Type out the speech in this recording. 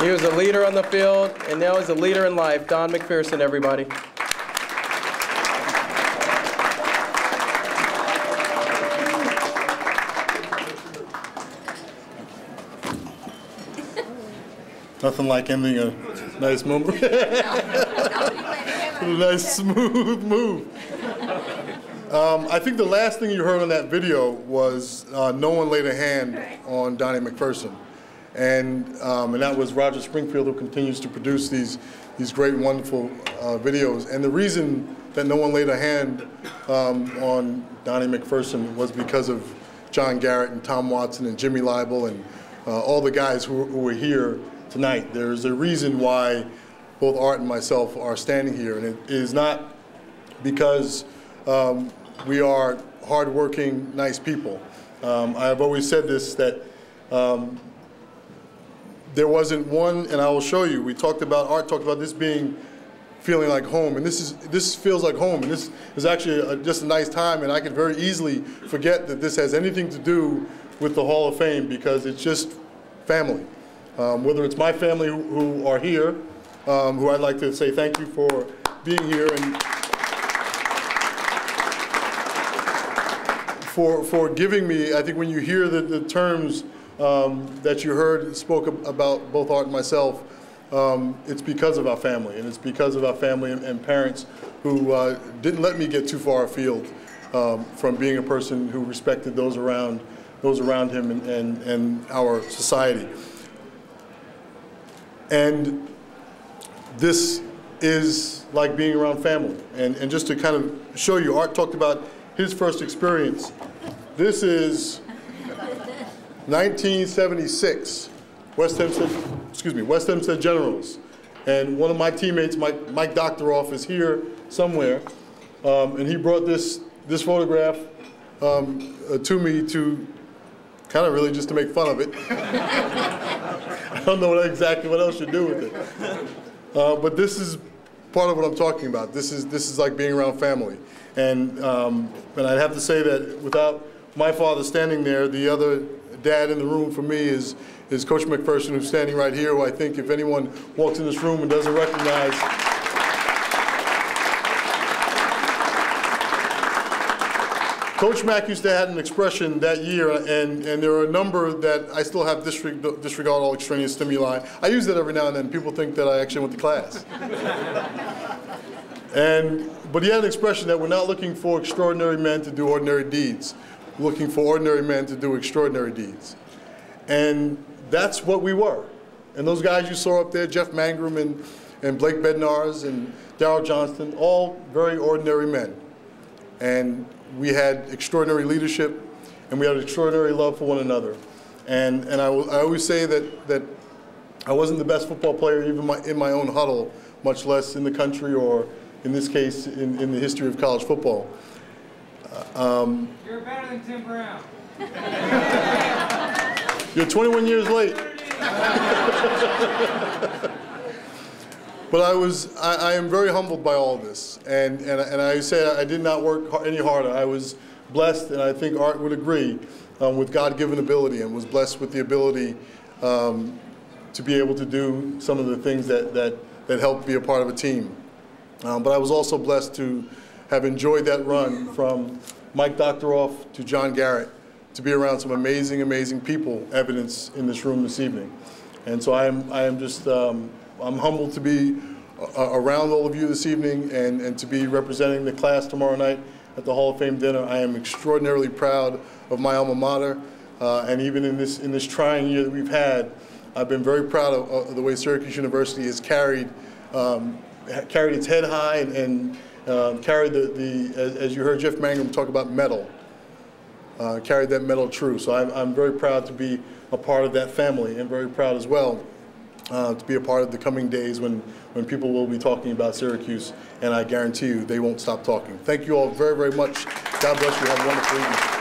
He was a leader on the field, and now he's a leader in life. Don McPherson, everybody. Nothing like ending a nice moment. A nice, smooth move. I think the last thing you heard on that video was no one laid a hand on Donnie McPherson. And that was Roger Springfield, who continues to produce these great, wonderful videos. And the reason that no one laid a hand on Donnie McPherson was because of John Garrett and Tom Watson and Jimmy Leibel and all the guys who were here tonight. There's a reason why both Art and myself are standing here, and it is not because we are hardworking, nice people. I've always said this, that there wasn't one, and I will show you. Art talked about this feeling like home, and this feels like home, and this is actually just a nice time, and I could very easily forget that this has anything to do with the Hall of Fame, because it's just family. Whether it's my family who are here, who I'd like to say thank you for being here, and for giving me, I think when you hear the terms that you heard spoke about both Art and myself, it's because of our family, and it's because of our family and parents who didn't let me get too far afield from being a person who respected those around him and our society. And this is like being around family. And just to kind of show you, Art talked about his first experience. This is 1976, West Hempstead Generals. And one of my teammates, Mike Doctoroff, is here somewhere. And he brought this photograph to me to kind of really just to make fun of it. I don't know exactly what else you do with it. But this is part of what I'm talking about. This is like being around family. And I'd have to say that without my father standing there, the other dad in the room for me is Coach McPherson, who's standing right here, who I think if anyone walks in this room and doesn't recognize, Coach Mack used to have an expression that year, and there are a number that I still have disregard all extraneous stimuli. I use that every now and then. People think that I actually went to class. But he had an expression that we're not looking for extraordinary men to do ordinary deeds. We're looking for ordinary men to do extraordinary deeds. And that's what we were. And those guys you saw up there, Jeff Mangrum and Blake Bednarz and Darryl Johnston, all very ordinary men. And we had extraordinary leadership, and we had extraordinary love for one another. And I always say that I wasn't the best football player even in my own huddle, much less in the country or, in this case, in the history of college football. You're better than Tim Brown. You're 21 years late. But I am very humbled by all of this, and I say I did not work any harder. I was blessed, and I think Art would agree, with God-given ability, and was blessed with the ability to be able to do some of the things that helped be a part of a team. But I was also blessed to have enjoyed that run from Mike Doctoroff to John Garrett, to be around some amazing, amazing people, evidence in this room this evening. And so I am just, I'm humbled to be around all of you this evening and to be representing the class tomorrow night at the Hall of Fame dinner. I am extraordinarily proud of my alma mater, and even in this trying year that we've had, I've been very proud of the way Syracuse University has carried its head high and carried as you heard Jeff Mangrum talk about metal, carried that metal true. So I'm very proud to be a part of that family, and very proud as well to be a part of the coming days when people will be talking about Syracuse, and I guarantee you they won't stop talking. Thank you all very, very much. God bless you. Have a wonderful evening.